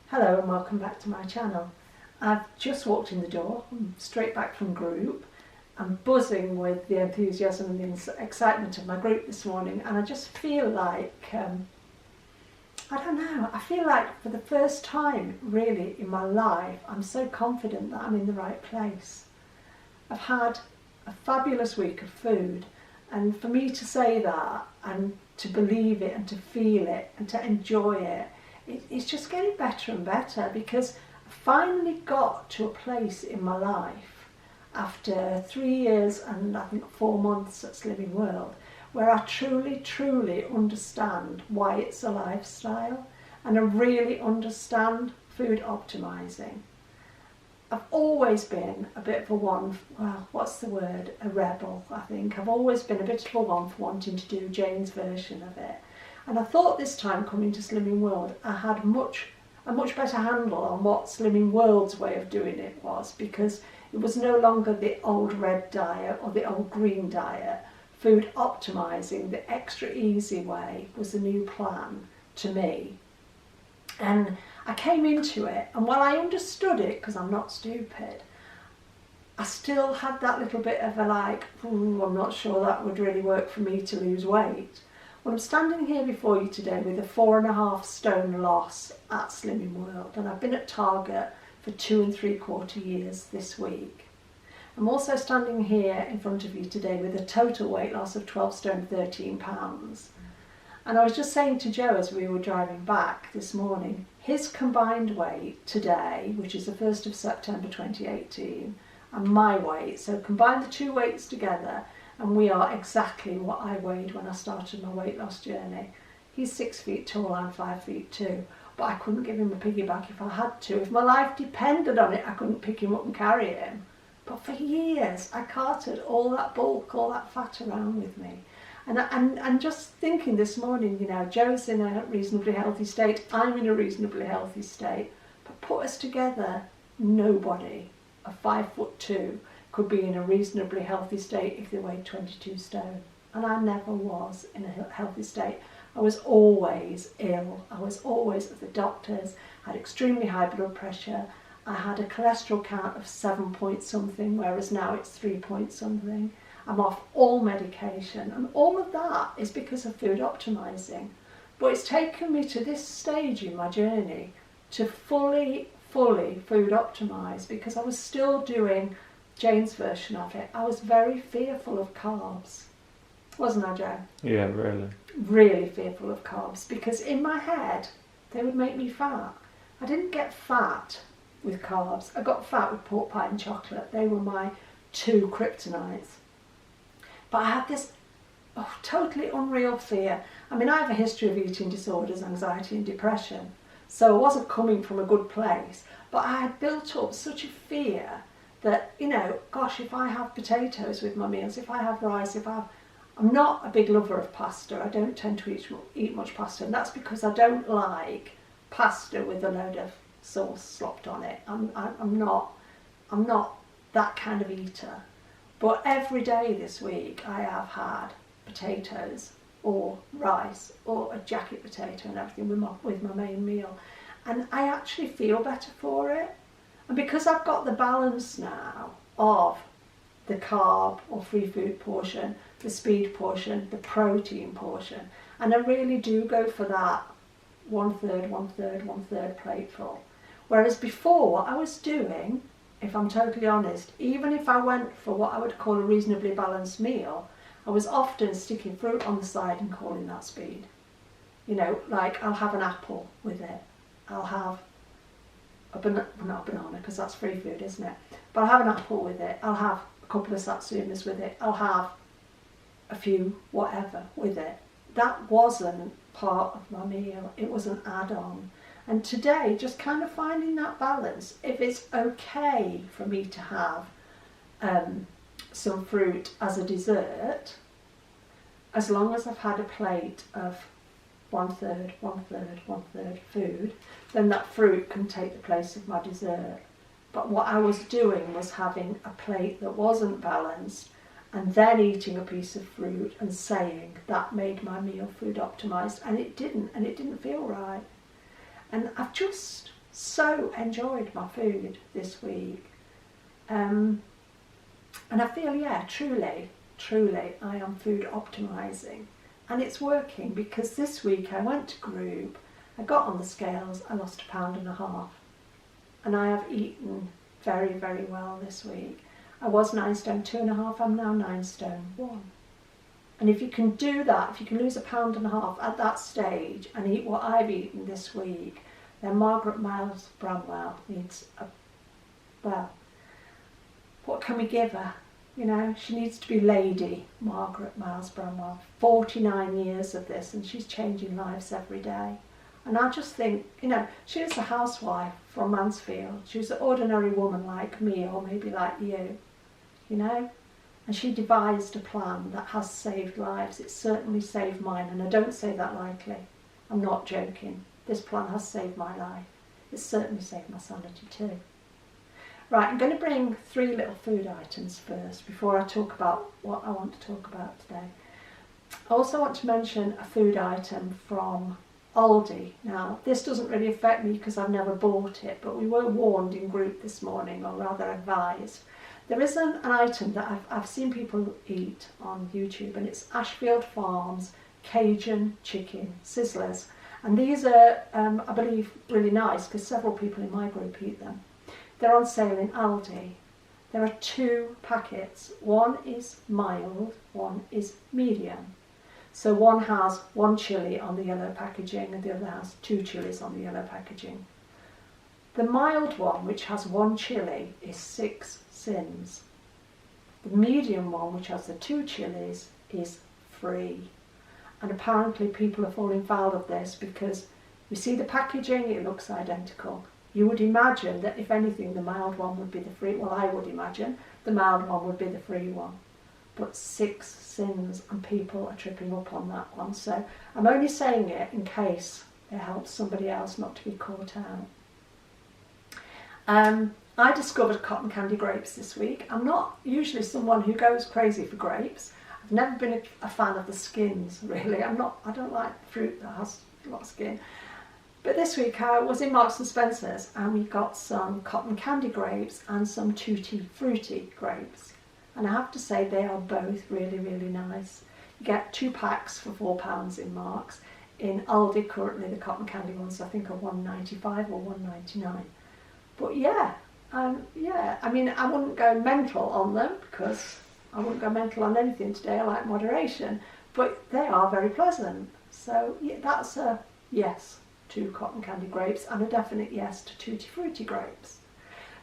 Hello and welcome back to my channel. I've just walked in the door, I'm straight back from group. I'm buzzing with the enthusiasm and the excitement of my group this morning, and I just feel like, I don't know, I feel like for the first time really in my life I'm so confident that I'm in the right place. I've had a fabulous week of food, and for me to say that and to believe it and to feel it and to enjoy it, it's just getting better and better, because I finally got to a place in my life after 3 years and I think 4 months at Slimming World where I truly understand why it's a lifestyle, and I really understand food optimising. I've always been a bit of a rebel, I think. I've always been a bit of a one for wanting to do Jane's version of it. And I thought this time coming to Slimming World I had a much better handle on what Slimming World's way of doing it was, because it was no longer the old red diet or the old green diet. Food optimising, the extra easy way, was the new plan to me. And I came into it, and while I understood it, because I'm not stupid, I still had that little bit of a like, I'm not sure that would really work for me to lose weight. Well, I'm standing here before you today with a 4.5 stone loss at Slimming World, and I've been at Target for 2 3/4 years this week. I'm also standing here in front of you today with a total weight loss of 12 stone 13 pounds. And I was just saying to Joe as we were driving back this morning, his combined weight today, which is the 1st of September 2018, and my weight, so combine the two weights together, and we are exactly what I weighed when I started my weight loss journey. He's 6 feet tall, I'm 5 feet 2, but I couldn't give him a piggyback if I had to. If my life depended on it, I couldn't pick him up and carry him. But for years, I carted all that bulk, all that fat around with me. And just thinking this morning, you know, Joe's in a reasonably healthy state, I'm in a reasonably healthy state, but put us together, nobody of 5'2" could be in a reasonably healthy state if they weighed 22 stone. And I never was in a healthy state. I was always ill. I was always at the doctor's, I had extremely high blood pressure. I had a cholesterol count of 7 point something, whereas now it's 3 point something. I'm off all medication, and all of that is because of food optimising. But it's taken me to this stage in my journey to fully food optimise, because I was still doing Jane's version of it. I was very fearful of carbs, wasn't I, Joe? Yeah, really. Really fearful of carbs, because in my head they would make me fat. I didn't get fat with carbs. I got fat with pork pie and chocolate. They were my two kryptonites. But I had this totally unreal fear. I mean, I have a history of eating disorders, anxiety and depression, so I wasn't coming from a good place, but I had built up such a fear that, you know, gosh, if I have potatoes with my meals, if I have rice, I'm not a big lover of pasta. I don't tend to eat much pasta, and that's because I don't like pasta with a load of sauce slopped on it. I'm not that kind of eater. But every day this week I have had potatoes or rice or a jacket potato and everything with my main meal, and I actually feel better for it. And because I've got the balance now of the carb or free food portion, the speed portion, the protein portion, and I really do go for that 1/3, 1/3, 1/3 plateful. Whereas before, what I was doing, if I'm totally honest, even if I went for what I would call a reasonably balanced meal, I was often sticking fruit on the side and calling that speed. You know, like I'll have an apple with it. I'll have not a banana, because that's free food, isn't it? But I'll have an apple with it. I'll have a couple of satsumas with it. I'll have a few whatever with it. That wasn't part of my meal. It was an add-on. And today, just kind of finding that balance. If it's okay for me to have some fruit as a dessert, as long as I've had a plate of 1/3, 1/3, 1/3 food, then that fruit can take the place of my dessert. But what I was doing was having a plate that wasn't balanced and then eating a piece of fruit and saying that made my meal food optimised, and it didn't feel right. And I've just so enjoyed my food this week. And I feel, yeah, truly, I am food optimising. And it's working, because this week I went to group, I got on the scales, I lost 1.5 pounds. And I have eaten very, very well this week. I was 9 stone 2.5, I'm now 9 stone 1. And if you can do that, if you can lose 1.5 pounds at that stage and eat what I've eaten this week, then Margaret Miles Bramwell needs well, what can we give her? You know, she needs to be Lady Margaret Miles Bramwell. 49 years of this, and she's changing lives every day. And I just think, you know, she was a housewife from Mansfield. She was an ordinary woman like me, or maybe like you, you know. And she devised a plan that has saved lives. It certainly saved mine, and I don't say that lightly. I'm not joking. This plan has saved my life. It's certainly saved my sanity too. Right, I'm going to bring 3 little food items first before I talk about what I want to talk about today. I also want to mention a food item from Aldi. Now, this doesn't really affect me because I've never bought it, but we were warned in group this morning, or rather advised. There is an item that I've seen people eat on YouTube, and it's Ashfield Farms Cajun Chicken Sizzlers. And these are, I believe, really nice because several people in my group eat them. They're on sale in Aldi. There are 2 packets. One is mild, one is medium. So one has 1 chilli on the yellow packaging and the other has 2 chillies on the yellow packaging. The mild one, which has 1 chilli, is 6 syns. The medium one, which has the 2 chillies, is free. And apparently people are falling foul of this because we see the packaging, it looks identical. You would imagine that if anything the mild one would be the free, well I would imagine the mild one would be the free one. But 6 syns, and people are tripping up on that one. So I'm only saying it in case it helps somebody else not to be caught out. I discovered cotton candy grapes this week. I'm not usually someone who goes crazy for grapes. I've never been a fan of the skins, really. I don't like fruit that has a lot of skin. But this week I was in Marks and Spencer's and we got some cotton candy grapes and some tutti frutti grapes. And I have to say they are both really, really nice. You get 2 packs for £4 in Marks. In Aldi currently the cotton candy ones I think are £1.95 or £1.99. But yeah, I mean I wouldn't go mental on them because I wouldn't go mental on anything today. I like moderation, but they are very pleasant. So yeah, that's a yes to cotton candy grapes and a definite yes to tutti frutti grapes.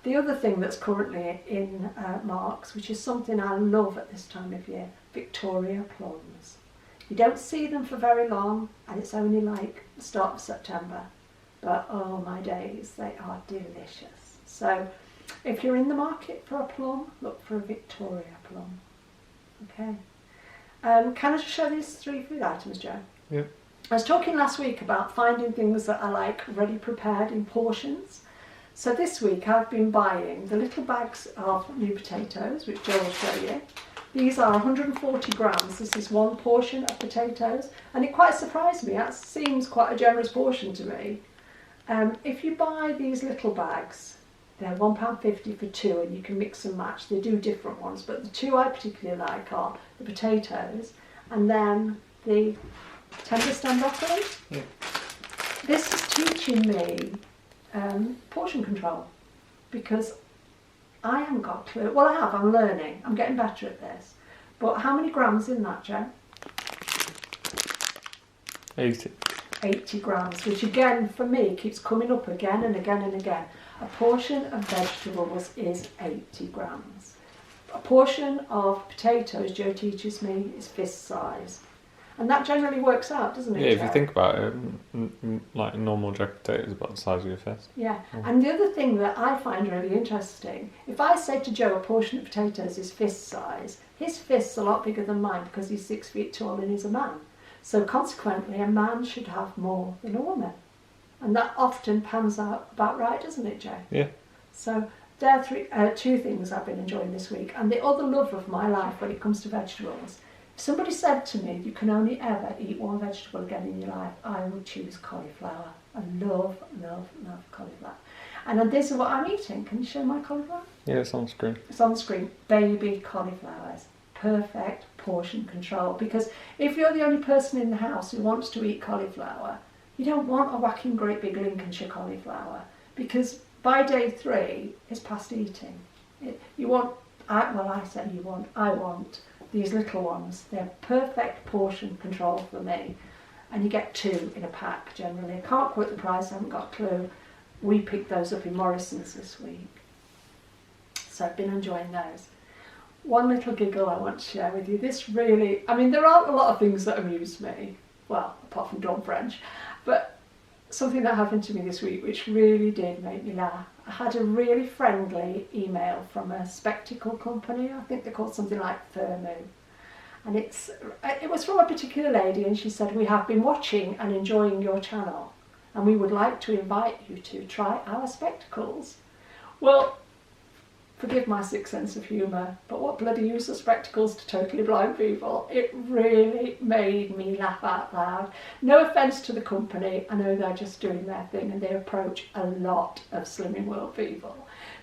The other thing that's currently in Marks, which is something I love at this time of year, Victoria plums. You don't see them for very long and it's only like the start of September, but oh my days, they are delicious. So if you're in the market for a plum, look for a Victoria plum. Okay. Can I just show these 3 food items, Joe? Yeah. I was talking last week about finding things that I like ready prepared in portions. So this week I've been buying the little bags of new potatoes, which Joe will show you. These are 140 grams. This is 1 portion of potatoes, and it quite surprised me. That seems quite a generous portion to me. If you buy these little bags, they're £1.50 for 2, and you can mix and match. They do different ones, but the 2 I particularly like are the potatoes and then the tender stem broccoli. Yeah. This is teaching me portion control because I haven't got a clue. Well, I have, I'm learning, I'm getting better at this. But how many grams in that, Joe? 80. 80 grams, which again for me keeps coming up again and again and again. A portion of vegetables is 80 grams. A portion of potatoes, Joe teaches me, is fist size. And that generally works out, doesn't it? Yeah, if Joe? you think about it, like a normal jack potato is about the size of your fist. Yeah, and the other thing that I find really interesting, if I say to Joe a portion of potatoes is fist size, his fist's a lot bigger than mine because he's 6 feet tall and he's a man. So consequently, a man should have more than a woman. And that often pans out about right, doesn't it, Joe? Yeah. So there are 2 things I've been enjoying this week. And the other love of my life when it comes to vegetables, if somebody said to me, you can only ever eat one vegetable again in your life, I would choose cauliflower. I love, love, love cauliflower. And then this is what I'm eating. Can you show my cauliflower? Yeah, it's on screen. It's on the screen. Baby cauliflowers. Perfect portion control. Because if you're the only person in the house who wants to eat cauliflower, you don't want a whacking great big Lincolnshire cauliflower. Because by day 3, it's past eating. I want these little ones. They're perfect portion control for me. And you get 2 in a pack generally. I can't quote the price, I haven't got a clue. We picked those up in Morrison's this week. So I've been enjoying those. One little giggle I want to share with you. This really, I mean, there aren't a lot of things that amuse me. Well, apart from Dawn French. But something that happened to me this week which really did make me laugh. I had a really friendly email from a spectacle company. I think they're called something like Thermo. And it was from a particular lady, and she said, we have been watching and enjoying your channel, and we would like to invite you to try our spectacles. Well, forgive my sick sense of humour, but what bloody use are spectacles to totally blind people? It really made me laugh out loud. No offence to the company, I know they're just doing their thing and they approach a lot of Slimming World people,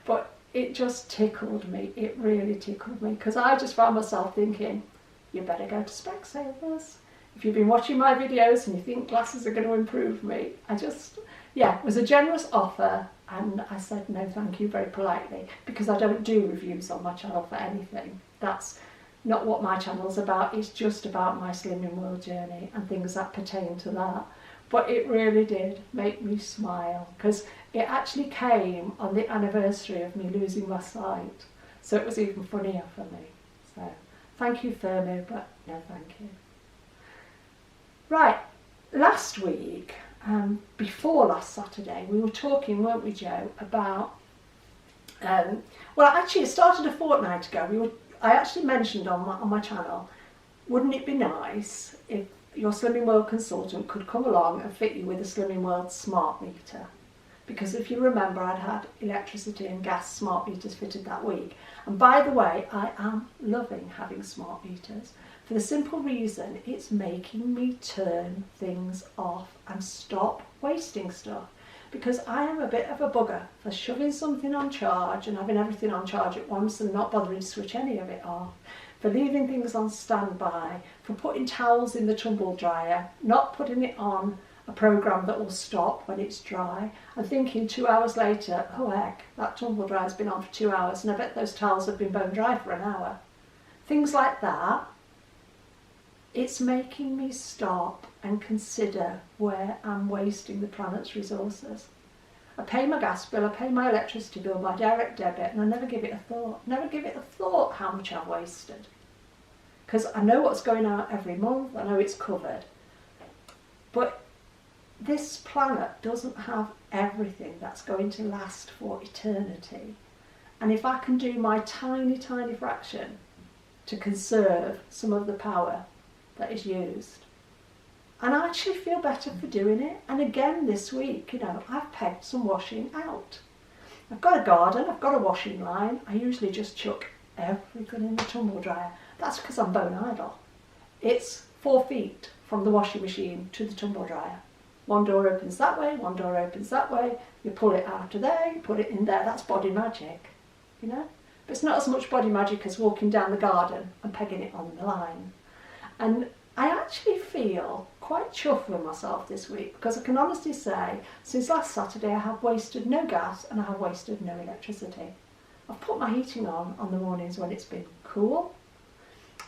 but it just tickled me. It really tickled me, because I just found myself thinking, you better go to Specsavers. If you've been watching my videos and you think glasses are going to improve me, it was a generous offer, and I said no thank you very politely, because I don't do reviews on my channel for anything. That's not what my channel's about. It's just about my Slimming World journey and things that pertain to that. But it really did make me smile, because it actually came on the anniversary of me losing my sight. So it was even funnier for me. So thank you, Thermo, but no thank you. Right, last week, before last Saturday, we were talking, weren't we, Joe, about, actually it started a fortnight ago. I actually mentioned on my channel, wouldn't it be nice if your Slimming World consultant could come along and fit you with a Slimming World smart meter? Because if you remember, I'd had electricity and gas smart meters fitted that week. And by the way, I am loving having smart meters, for the simple reason it's making me turn things off and stop wasting stuff. Because I am a bit of a bugger for shoving something on charge and having everything on charge at once and not bothering to switch any of it off, for leaving things on standby, for putting towels in the tumble dryer, not putting it on a program that will stop when it's dry, and thinking 2 hours later, oh heck, that tumble dryer's been on for 2 hours and I bet those towels have been bone dry for an hour. Things like that. It's making me stop and consider where I'm wasting the planet's resources. I pay my gas bill, I pay my electricity bill by direct debit, and I never give it a thought. Never give it a thought how much I've wasted. Because I know what's going out every month, I know it's covered. But this planet doesn't have everything that's going to last for eternity. And if I can do my tiny, tiny fraction to conserve some of the power that is used, and I actually feel better for doing it. And again this week, I've pegged some washing out. I've got a garden, I've got a washing line. I usually just chuck everything in the tumble dryer. That's because I'm bone idle. It's 4 feet from the washing machine to the tumble dryer. One door opens that way, one door opens that way. You pull it out of there, you put it in there. That's body magic, But it's not as much body magic as walking down the garden and pegging it on the line. And I actually feel quite chuffed with myself this week, because I can honestly say, since last Saturday, I have wasted no gas and I have wasted no electricity. I've put my heating on the mornings when it's been cool.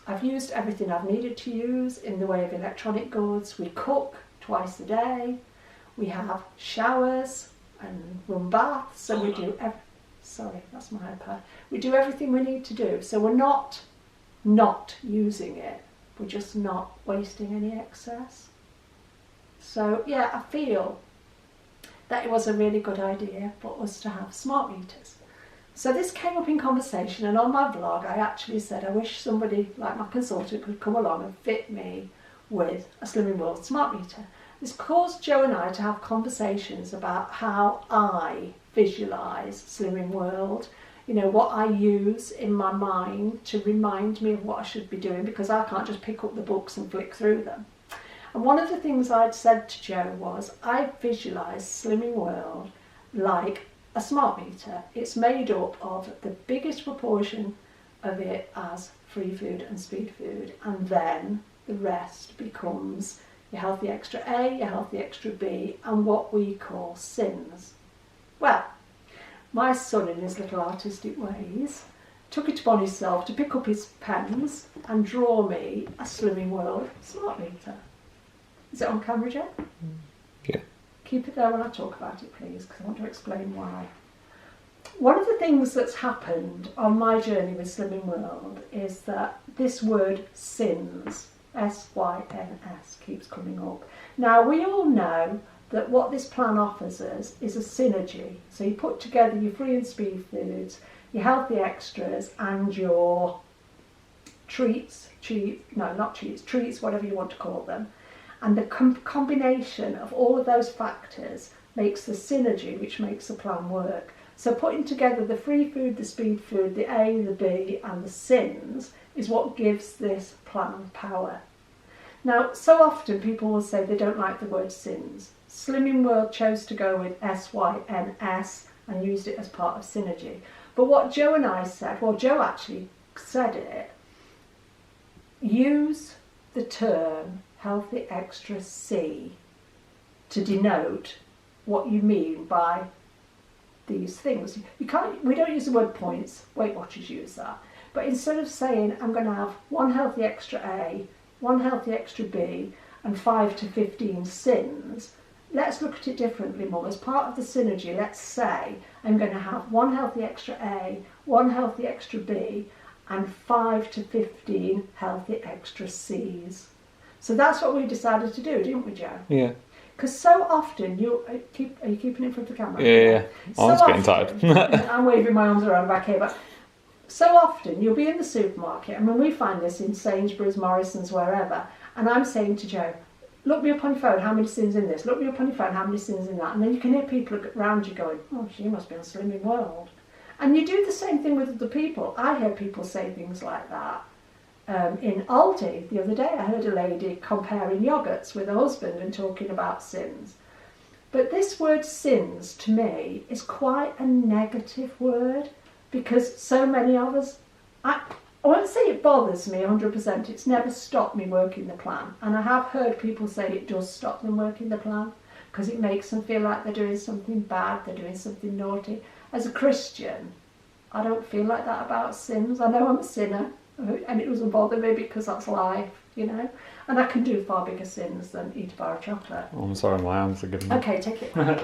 I've used everything I've needed to use in the way of electronic goods. We cook twice a day. We have showers and run baths, so we do sorry, that's my iPad. We do everything we need to do, so we're not using it. We're just not wasting any excess. So yeah, I feel that it was a really good idea for us to have smart meters. So this came up in conversation, and on my vlog I actually said I wish somebody like my consultant could come along and fit me with a Slimming World smart meter. This caused Joe and I to have conversations about how I visualise Slimming World you know, what I use in my mind to remind me of what I should be doing, because I can't just pick up the books and flick through them. And one of the things I'd said to Joe was, I visualise Slimming World like a smart meter. It's made up of the biggest proportion of it as free food and speed food, and then the rest becomes your healthy extra A, your healthy extra B, and what we call syns. Well, my son, in his little artistic ways, took it upon himself to pick up his pens and draw me a Slimming World smart meter. Is it on camera, Joe? Yeah. Keep it there when I talk about it, please, because I want to explain why. One of the things that's happened on my journey with Slimming World is that this word syns, S-Y-N-S, keeps coming up. Now, we all know that what this plan offers us is a synergy. So you put together your free and speed foods, your healthy extras, and your treats, whatever you want to call them. And the combination of all of those factors makes the synergy, which makes the plan work. So putting together the free food, the speed food, the A, the B, and the syns is what gives this plan power. Now, so often people will say they don't like the word syns. Slimming World chose to go with S-Y-N-S and used it as part of synergy. But what Joe and I said, well, Joe actually said it, use the term healthy extra C to denote what you mean by these things. We don't use the word points, Weight Watchers use that. But instead of saying I'm going to have 1 healthy extra A, 1 healthy extra B, and 5 to 15 syns, let's look at it differently, Mum. As part of the synergy, let's say I'm going to have 1 healthy extra A, 1 healthy extra B, and 5 to 15 healthy extra Cs. So that's what we decided to do, didn't we, Joe? Yeah. Because so often, are you keeping in front of the camera? Yeah. So Arm's getting tired. I'm waving my arms around back here, but so often you'll be in the supermarket, and when we find this in Sainsbury's, Morrison's, wherever, and I'm saying to Joe, look me up on your phone, how many syns in this? Look me up on your phone, how many syns in that? And then you can hear people around you going, oh, she must be on Slimming World. And you do the same thing with other people. I hear people say things like that. In Aldi the other day, I heard a lady comparing yogurts with her husband and talking about syns. But this word syns, to me, is quite a negative word, because so many of us, I won't say it bothers me 100%, it's never stopped me working the plan. And I have heard people say it does stop them working the plan, because it makes them feel like they're doing something bad, they're doing something naughty. As a Christian, I don't feel like that about syns. I know I'm a sinner, and it doesn't bother me because that's life, you know. And I can do far bigger syns than eat a bar of chocolate. Oh, I'm sorry, my hands are giving me. Okay, take it back.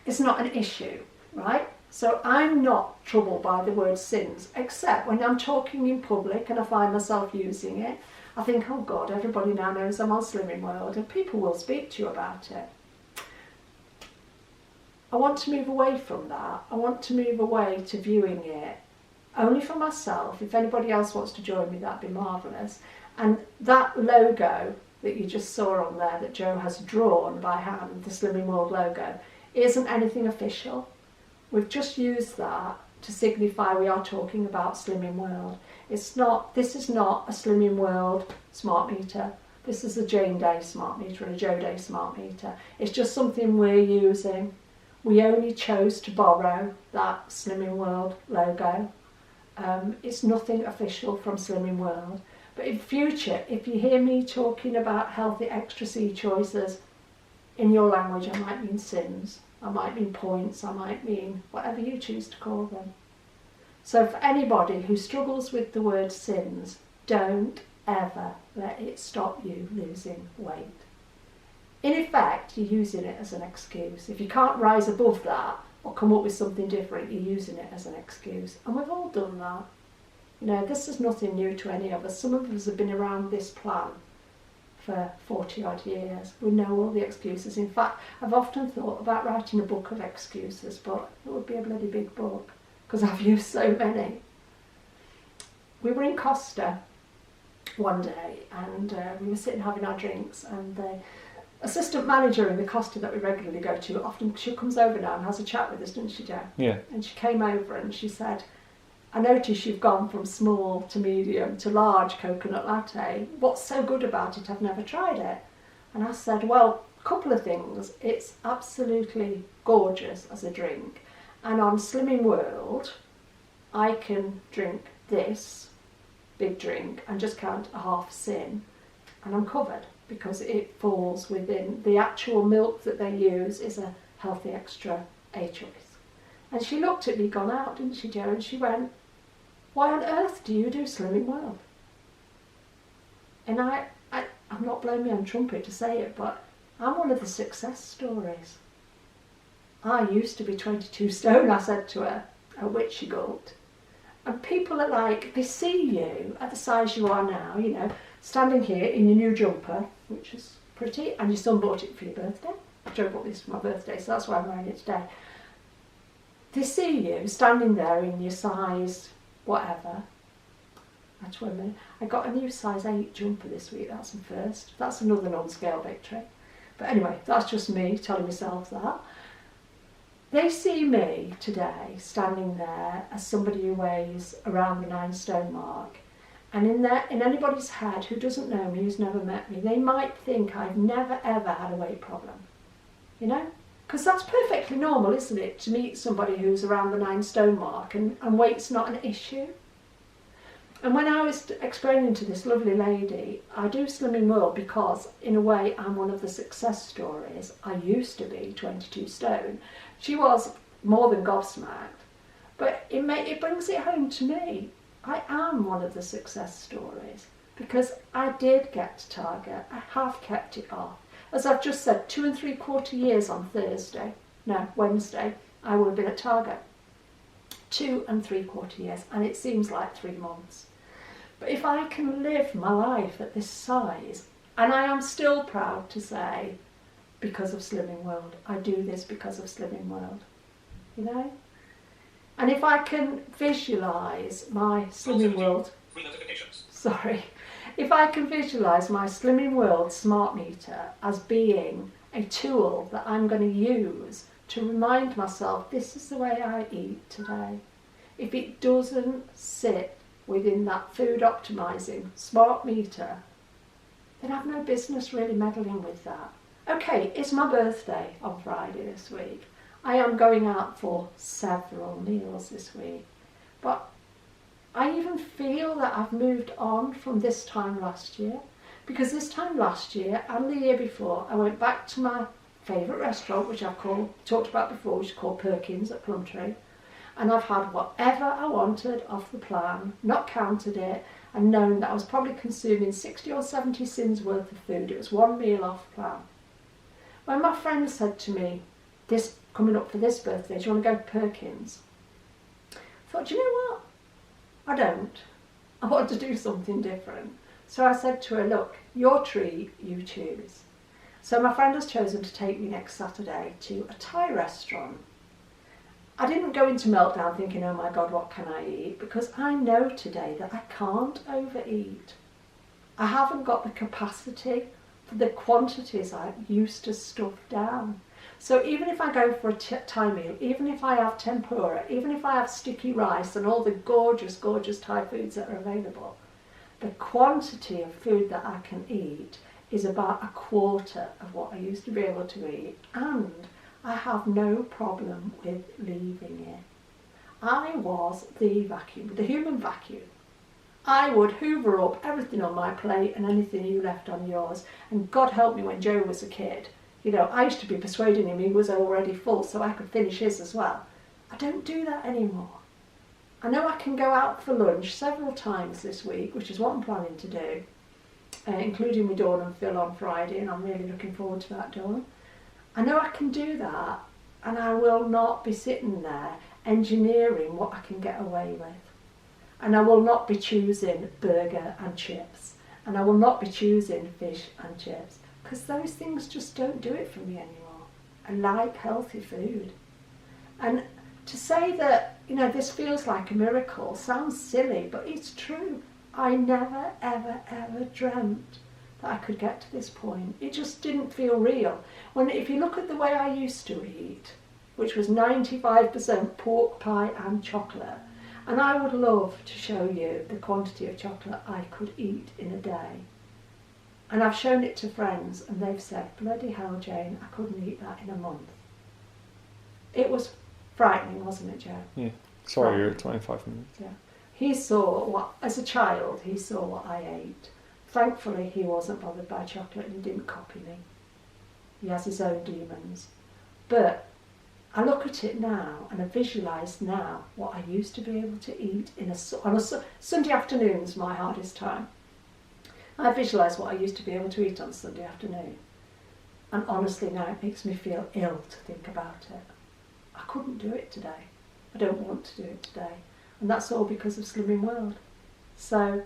It's not an issue, right? So I'm not troubled by the word syns, except when I'm talking in public and I find myself using it. I think, oh God, everybody now knows I'm on Slimming World, and people will speak to you about it. I want to move away from that. I want to move away to viewing it only for myself. If anybody else wants to join me, that'd be marvellous. And that logo that you just saw on there that Joe has drawn by hand, the Slimming World logo, isn't anything official. We've just used that to signify we are talking about Slimming World. This is not a Slimming World smart meter. This is a Jane Day smart meter and a Joe Day smart meter. It's just something we're using. We only chose to borrow that Slimming World logo. It's nothing official from Slimming World. But in future, if you hear me talking about healthy extra C choices, in your language I might mean syns, I might mean points, I might mean whatever you choose to call them. So for anybody who struggles with the word syns, don't ever let it stop you losing weight. In effect, you're using it as an excuse. If you can't rise above that or come up with something different, you're using it as an excuse. And we've all done that. You know, this is nothing new to any of us. Some of us have been around this plan for 40 odd years. We know all the excuses. In fact, I've often thought about writing a book of excuses, but it would be a bloody big book because I've used so many. We were in Costa one day and we were sitting having our drinks, and the assistant manager in the Costa that we regularly go to, often she comes over now and has a chat with us, doesn't she, Jo? Yeah. And she came over and she said, I notice you've gone from small to medium to large coconut latte. What's so good about it? I've never tried it. And I said, well, a couple of things. It's absolutely gorgeous as a drink. And on Slimming World, I can drink this big drink and just count a half syn, and I'm covered because it falls within the actual milk that they use is a healthy extra A choice. And she looked at me, gone out, didn't she, Jo? And she went, why on earth do you do Slimming World? And I'm not blowing my own trumpet to say it, but I'm one of the success stories. I used to be 22 stone, I said to her, at which she gulped. And people are like, they see you at the size you are now, you know, standing here in your new jumper, which is pretty, and your son bought it for your birthday. Jo bought this for my birthday, so that's why I'm wearing it today. They see you standing there in your size, whatever. Actually, wait a minute. I got a new size 8 jumper this week, that's my first. That's another non-scale victory. But anyway, that's just me telling myself that. They see me today standing there as somebody who weighs around the 9 stone mark, and in anybody's head who doesn't know me, who's never met me, they might think I've never ever had a weight problem, you know? Because that's perfectly normal, isn't it, to meet somebody who's around the 9 stone mark and weight's not an issue. And when I was explaining to this lovely lady, I do Slimming World because, in a way, I'm one of the success stories. I used to be 22 stone. She was more than gobsmacked. But it brings it home to me. I am one of the success stories because I did get to Target. I have kept it off. As I've just said, 2 3/4 years on Wednesday, I will have been at Target. 2 3/4 years, and it seems like 3 months. But if I can live my life at this size, and I am still proud to say, because of Slimming World, I do this because of Slimming World, you know? And if I can visualise my Slimming World, if I can visualise my Slimming World smart meter as being a tool that I'm going to use to remind myself this is the way I eat today. If it doesn't sit within that food optimising smart meter, then I've no business really meddling with that. Okay, it's my birthday on Friday this week. I am going out for several meals this week, but I even feel that I've moved on from this time last year, because this time last year and the year before I went back to my favourite restaurant, which I've talked about before, which is called Perkins at Plumtree, and I've had whatever I wanted off the plan, not counted it, and known that I was probably consuming 60 or 70 syns worth of food. It was one meal off plan. When my friend said to me, this coming up for this birthday, do you want to go to Perkins? I thought, do you know what? I don't. I want to do something different. So I said to her, look, your treat, you choose. So my friend has chosen to take me next Saturday to a Thai restaurant. I didn't go into meltdown thinking, oh my God, what can I eat? Because I know today that I can't overeat. I haven't got the capacity for the quantities I used to stuff down. So even if I go for a Thai meal, even if I have tempura, even if I have sticky rice and all the gorgeous, gorgeous Thai foods that are available, the quantity of food that I can eat is about 1/4 of what I used to be able to eat, and I have no problem with leaving it. I was the vacuum, the human vacuum. I would hoover up everything on my plate and anything you left on yours, and God help me when Joe was a kid. You know, I used to be persuading him he was already full so I could finish his as well. I don't do that anymore. I know I can go out for lunch several times this week, which is what I'm planning to do, including with Dawn and Phil on Friday, and I'm really looking forward to that, Dawn. I know I can do that, and I will not be sitting there engineering what I can get away with. And I will not be choosing burger and chips, and I will not be choosing fish and chips, because those things just don't do it for me anymore. I like healthy food. And to say that, you know, this feels like a miracle sounds silly, but it's true. I never, ever, ever dreamt that I could get to this point. It just didn't feel real. If you look at the way I used to eat, which was 95% pork pie and chocolate, And I would love to show you the quantity of chocolate I could eat in a day. And I've shown it to friends and they've said, bloody hell, Jane, I couldn't eat that in a month. It was frightening, wasn't it, Joe? Yeah. Sorry, you're at 25 minutes. Yeah. He saw what, as a child, he saw what I ate. Thankfully, he wasn't bothered by chocolate and he didn't copy me. He has his own demons. But I look at it now and I visualise now what I used to be able to eat on a Sunday afternoon's my hardest time. I visualise what I used to be able to eat on Sunday afternoon. And honestly now it makes me feel ill to think about it. I couldn't do it today. I don't want to do it today. And that's all because of Slimming World. So,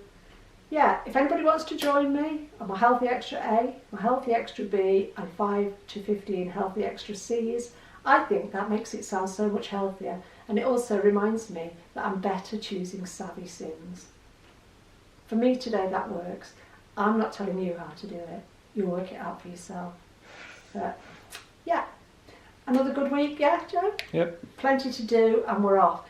yeah, if anybody wants to join me on my Healthy Extra A, my Healthy Extra B and 5 to 15 Healthy Extra C's, I think that makes it sound so much healthier. And it also reminds me that I'm better choosing savvy syns. For me today that works. I'm not telling you how to do it. You work it out for yourself. But, yeah. Another good week, yeah, Joe? Yep. Plenty to do and we're off.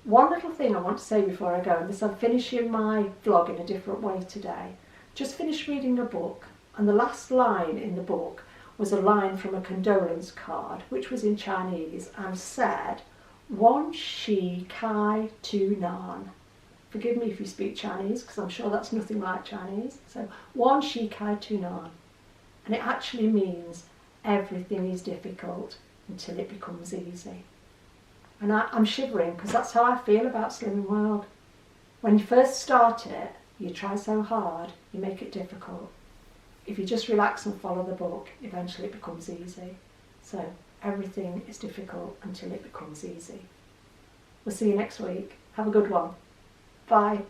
One little thing I want to say before I go, and this I'm finishing my vlog in a different way today. Just finished reading a book and the last line in the book was a line from a condolence card which was in Chinese and said, Wan Shi Kai Tu Nan. Forgive me if you speak Chinese because I'm sure that's nothing like Chinese. So, Wan Shi Kai Tu Nan. And it actually means everything is difficult until it becomes easy. And I'm shivering because that's how I feel about Slimming World. When you first start it, you try so hard, you make it difficult. If you just relax and follow the book, eventually it becomes easy. So everything is difficult until it becomes easy. We'll see you next week. Have a good one. Bye.